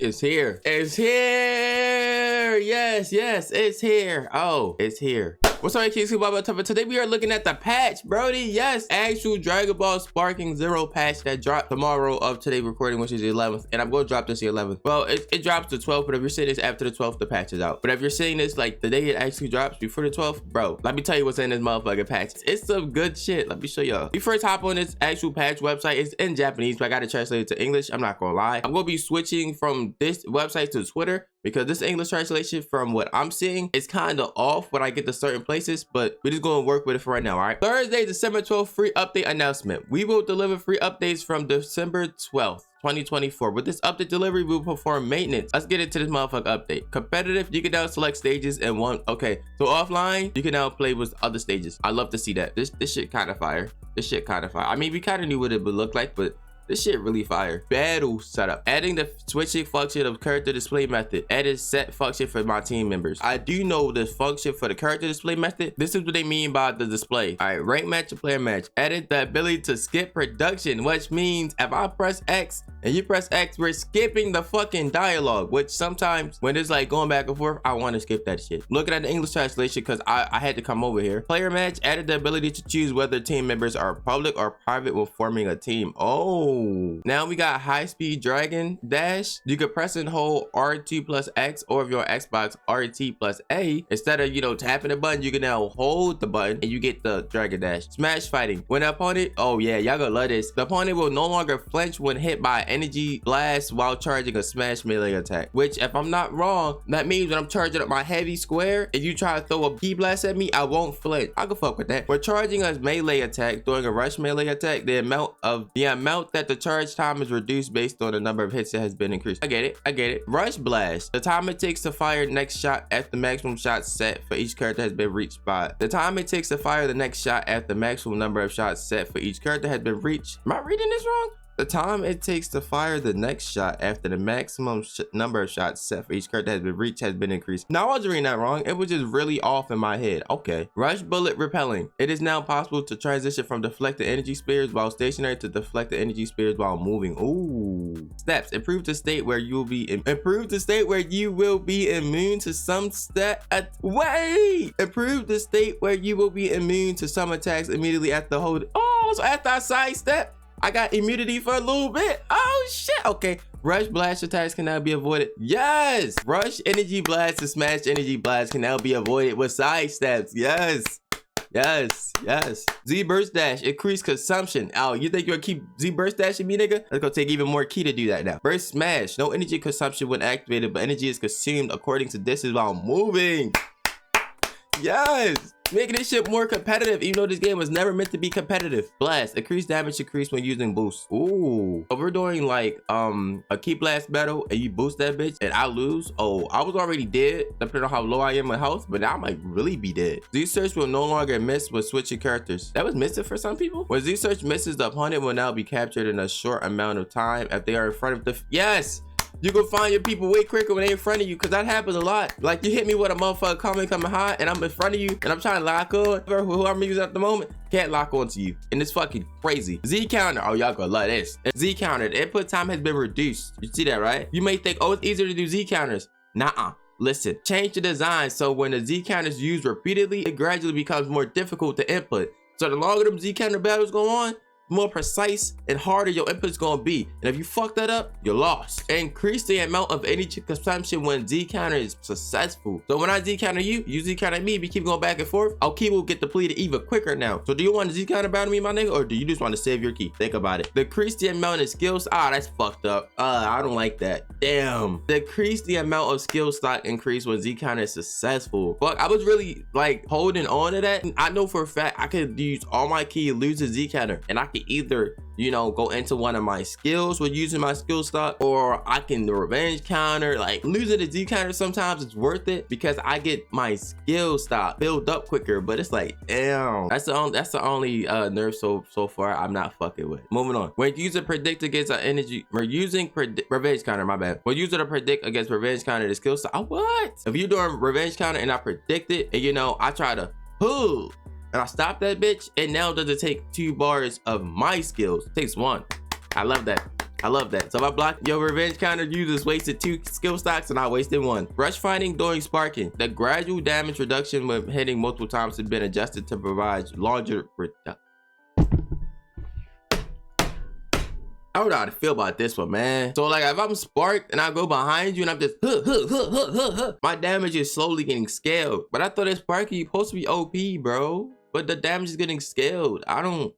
It's here. It's here. Yes, it's here. Oh, it's here. What's up, KEFLA? Today we are looking at the patch, Brody. Yes, actual Dragon Ball Sparking Zero patch that dropped tomorrow of today recording, which is the 11th. And I'm going to drop this the 11th. Well, it drops the 12th, but if you're seeing this after the 12th, the patch is out. But if you're seeing this like the day it actually drops before the 12th, bro, let me tell you what's in this motherfucking patch. It's some good shit. Let me show y'all. We first hop on this actual patch website. It's in Japanese, but I got to translate it to English. I'm not going to lie. I'm going to be switching from this website to Twitter, because this English translation from what I'm seeing is kind of off when I get to certain places, but we're just going to work with it for right now, all right? Thursday, December 12th, free update announcement. We will deliver free updates from December 12th. 2024. With this update delivery, we will perform maintenance. Let's get into this motherfucker update. Competitive, you can now select stages and one. Okay, so offline, you can now play with other stages. I love to see that. This shit kind of fire. This shit kind of fire. I mean, we kind of knew what it would look like, but this shit really fire. Battle setup. Adding the switching function of character display method. Added set function for my team members. I do know the function for the character display method. This is what they mean by the display. All right, rank match and player match. Added the ability to skip production, which means if I press X and you press X, we're skipping the fucking dialogue, which sometimes when it's like going back and forth, I want to skip that shit. Looking at the English translation, because I had to come over here. Player match. Added the ability to choose whether team members are public or private when forming a team. Oh, now we got high-speed dragon dash. You can press and hold R2 plus X, or if you're on Xbox, RT plus A. Instead of, you know, tapping the button, you can now hold the button and you get the dragon dash. Smash fighting. When the opponent, oh yeah, y'all gonna love this. The opponent will no longer flinch when hit by energy blast while charging a smash melee attack. Which, if I'm not wrong, that means when I'm charging up my heavy square, if you try to throw a key blast at me, I won't flinch. I can fuck with that. When charging a melee attack, during a rush melee attack, the amount that the charge time is reduced based on the number of hits that has been increased. I get it. Rush blast. The time it takes to fire next shot after maximum shots set for each character has been reached by. The time it takes to fire the next shot after the maximum number of shots set for each character has been reached. Am I reading this wrong? The time it takes to fire the next shot after the maximum number of shots set for each character has been reached has been increased. Now, I wasn't reading that wrong. It was just really off in my head. Okay. Rush bullet repelling. It is now possible to transition from deflected energy spears while stationary to deflected energy spears while moving. Ooh. Steps. Improve the state where you will be improve the state where you will be immune to some Improve the state where you will be immune to some attacks immediately after hold. Oh, so after I sidestep, I got immunity for a little bit. Oh shit. Okay. Rush blast attacks can now be avoided. Yes. Rush energy blast and smash energy blast can now be avoided with side steps. Yes. Z burst dash. Increase consumption. Oh, you think you're gonna keep Z burst dashing me, nigga? Let's go take even more key to do that now. Burst smash. No energy consumption when activated, but energy is consumed according to distance while moving. Yes. Making this shit more competitive, even though this game was never meant to be competitive. Blast. Increased damage increase when using boost. Ooh. If we're doing like a key blast battle and you boost that bitch and I lose, oh, I was already dead depending on how low I am in health, but now I might really be dead. Z-Search will no longer miss when switching characters. That was missing for some people. When Z-Search misses, the opponent will now be captured in a short amount of time if they are in front of the... Yes! You can find your people way quicker when they in front of you, because that happens a lot. Like, you hit me with a motherfucker coming high and I'm in front of you and I'm trying to lock on who I'm using at the moment. Can't lock onto you. And it's fucking crazy. Z counter. Oh, y'all gonna love this. Z counter. The input time has been reduced. You see that, right? You may think, oh, it's easier to do Z counters. Nuh-uh. Listen, change the design so when the Z counter is used repeatedly, it gradually becomes more difficult to input. So the longer them Z counter battles go on, more precise and harder your input's gonna be. And if you fuck that up, you're lost. Increase the amount of energy consumption when Z counter is successful. So when I Z counter you, you Z counter me, we keep going back and forth, our key will get depleted even quicker now. So do you want to Z counter battle me, my nigga, or do you just want to save your key? Think about it. Decrease the amount of skills. Ah, that's fucked up. I don't like that. Damn. Decrease the amount of skill stock increase when Z counter is successful. Fuck, I was really like holding on to that. I know for a fact I could use all my key, lose a Z counter, and I could either, you know, go into one of my skills with using my skill stock, or I can revenge counter. Like, losing the Z counter sometimes it's worth it because I get my skill stock build up quicker. But it's like, damn, that's the only nerf so far I'm not fucking with. Moving on. When user predict against an energy, we're using revenge counter, my bad. When user to predict against revenge counter the skill stock. What if you're doing revenge counter and I predict it, and you know I try to pull and I stop that bitch, and now does it take 2 bars of my skills? It takes 1. I love that. I love that. So if I block your revenge counter, you just wasted 2 skill stocks and I wasted 1. Rush finding during sparking. The gradual damage reduction when hitting multiple times has been adjusted to provide larger reduction. I don't know how to feel about this one, man. So like if I'm sparked and I go behind you and I'm just my damage is slowly getting scaled. But I thought that sparking supposed to be OP, bro. But the damage is getting scaled.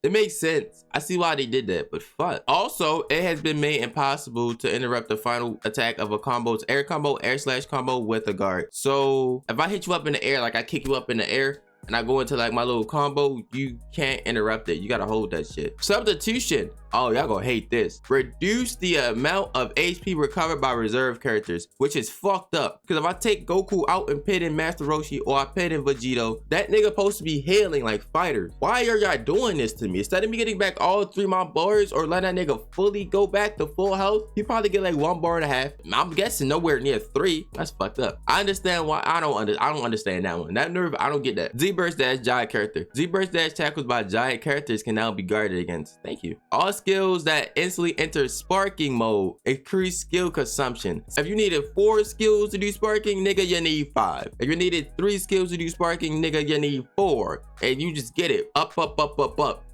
It makes sense. I see why they did that, but fuck. Also, it has been made impossible to interrupt the final attack of a combo's air combo, air slash combo with a guard. So if I hit you up in the air, like I kick you up in the air, and I go into like my little combo, you can't interrupt it. You gotta hold that shit. Substitution. Oh, y'all gonna hate this. Reduce the amount of HP recovered by reserve characters, which is fucked up. Because if I take Goku out and pit in Master Roshi or I pit in Vegito, that nigga supposed to be healing like fighters. Why are y'all doing this to me? Instead of me getting back all 3 of my bars or let that nigga fully go back to full health, he probably get like 1.5 bars. I'm guessing nowhere near 3. That's fucked up. I understand why. I don't understand that one. That Nerf, I don't get that. Z-Burst Dash giant character. Z-Burst Dash tackles by giant characters can now be guarded against. Thank you. All skills that instantly enter sparking mode increase skill consumption. If you needed 4 skills to do sparking, nigga, you need 5. If you needed 3 skills to do sparking, nigga, you need 4. And you just get it up, up, up, up, up.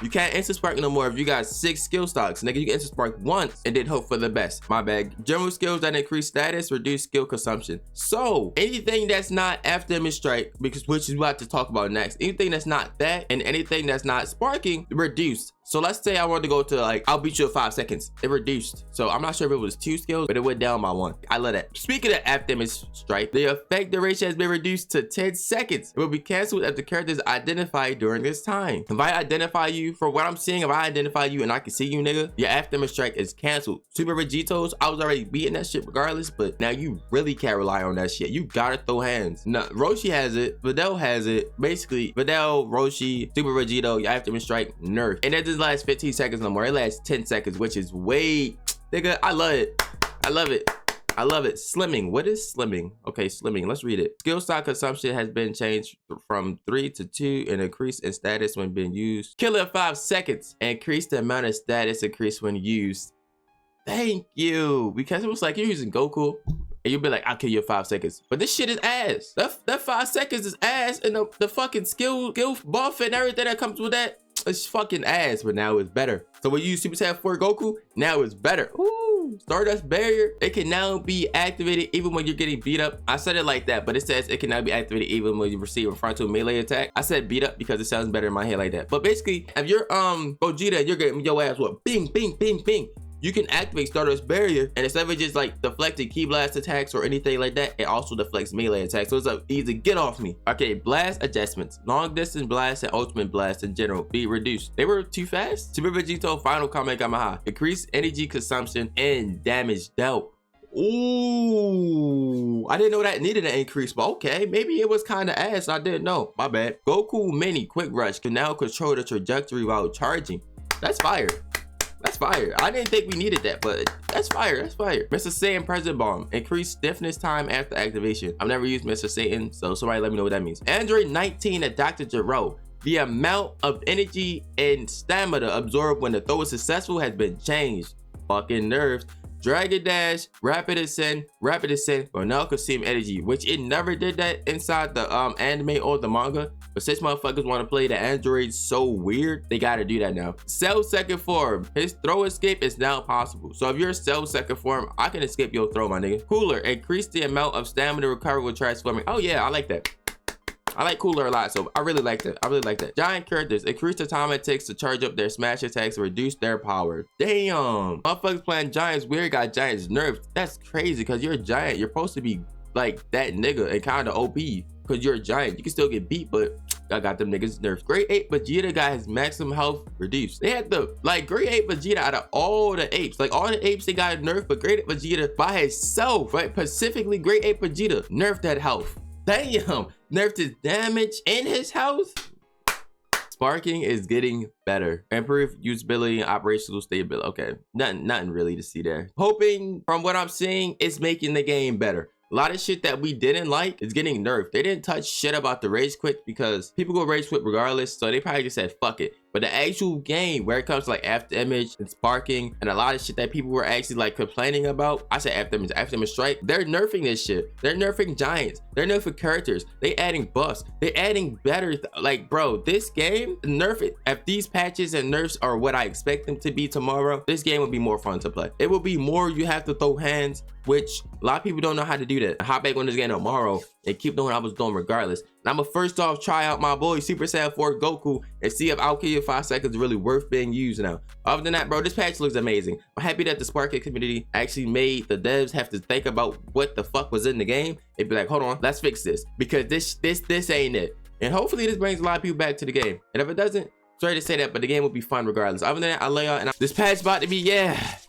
You can't instant spark no more if you got 6 skill stocks. Nigga, you can instant spark once and then hope for the best. My bad. General skills that increase status, reduce skill consumption. So anything that's not Afterimage strike, which is about to talk about next, anything that's not that and anything that's not sparking, reduced. So let's say I wanted to go to like, I'll beat you in 5 seconds. It reduced. So I'm not sure if it was 2 skills, but it went down by 1. I love that. Speaking of Afterimage strike, the effect duration has been reduced to 10 seconds. It will be canceled if the character is identified during this time. If I identify you, for what I'm seeing, if I identify you and I can see you, nigga, your Afterimage strike is canceled. Super Vegitos, I was already beating that shit regardless, but now you really can't rely on that shit. You gotta throw hands. No, Roshi has it, Videl has it. Basically, Videl, Roshi, Super Vegito, your Afterimage strike, Nerf. And that doesn't last 15 seconds no more. It lasts 10 seconds, which is way, nigga, I love it. I love it. I love it. Slimming. What is slimming? Okay, slimming. Let's read it. Skill stock consumption has been changed from 3 to 2 and increase in status when being used. Kill in 5 seconds. Increase the amount of status increase when used. Thank you. Because it was like you're using Goku and you'll be like, I'll kill you in 5 seconds. But this shit is ass. That 5 seconds is ass, and the fucking skill buff and everything that comes with that, it's fucking ass, but now it's better. So when you use Super Saiyan 4 Goku, now it's better. Ooh, Stardust Barrier, it can now be activated even when you're getting beat up. I said it like that, but it says it can now be activated even when you receive a frontal melee attack. I said beat up because it sounds better in my head like that. But basically, if you're Vegeta, you're getting your ass what? Bing, bing, bing, bing. You can activate Stardust Barrier, and instead of just like deflecting key blast attacks or anything like that, it also deflects melee attacks. So it's like easy, get off me. Okay, blast adjustments. Long distance blast and ultimate blast in general be reduced. They were too fast. Super Vegito final Kamehameha. Increase energy consumption and damage dealt. Ooh, I didn't know that needed an increase, but okay, maybe it was kind of ass. I didn't know. My bad. Goku Mini Quick Rush can now control the trajectory while charging. That's fire. That's fire. I didn't think we needed that, but that's fire. That's fire. Mr. Saiyan Present Bomb. Increase stiffness time after activation. I've never used Mr. Satan, so somebody let me know what that means. Android 19 at Dr. Gero. The amount of energy and stamina absorbed when the throw is successful has been changed. Fucking nerves. Dragon Dash, Rapid Ascent, but now consume energy, which it never did that inside the anime or the manga. But since motherfuckers want to play the androids so weird, they gotta do that now. Cell second form, his throw escape is now possible. So if you're Cell second form, I can escape your throw, my nigga. Cooler, increase the amount of stamina recovered with transforming. Oh yeah, I like that. I like Cooler a lot, so I really like that. I really like that. Giant characters, increase the time it takes to charge up their smash attacks and reduce their power. Damn, motherfuckers playing Giants weird got Giants nerfed. That's crazy, because you're a giant. You're supposed to be like that nigga and kind of OP, because you're a giant. You can still get beat, but I got them niggas nerfed. Grade 8 Vegeta got his maximum health reduced. They had the, like, grade 8 Vegeta out of all the apes. Like, all the apes, they got nerfed, but grade 8 Vegeta by himself, right? Specifically, grade 8 Vegeta nerfed that health. Damn, nerfed his damage and his health. Sparking is getting better. Improved usability and operational stability. Okay, nothing really to see there. Hoping from what I'm seeing, it's making the game better. A lot of shit that we didn't like is getting nerfed. They didn't touch shit about the rage quit because people go rage quit regardless, so they probably just said fuck it. But the actual game, where it comes to like Afterimage and sparking and a lot of shit that people were actually like complaining about, I said Afterimage Strike, they're nerfing this shit. They're nerfing giants. They're nerfing characters. They adding buffs. They adding better, like bro, this game, nerf it. If these patches and nerfs are what I expect them to be tomorrow, this game will be more fun to play. It will be more you have to throw hands, which a lot of people don't know how to do that. I hop back on this game tomorrow and keep doing what I was doing regardless. And I'm gonna first off try out my boy Super Saiyan 4 Goku and see if I'll kill you 5 seconds is really worth being used now. Other than that, bro, this patch looks amazing. I'm happy that the Sparking community actually made the devs have to think about what the fuck was in the game and be like, hold on, let's fix this, because this ain't it. And hopefully this brings a lot of people back to the game. And if it doesn't, sorry to say that, but the game will be fun regardless. Other than that, I lay out, and this patch about to be, yeah,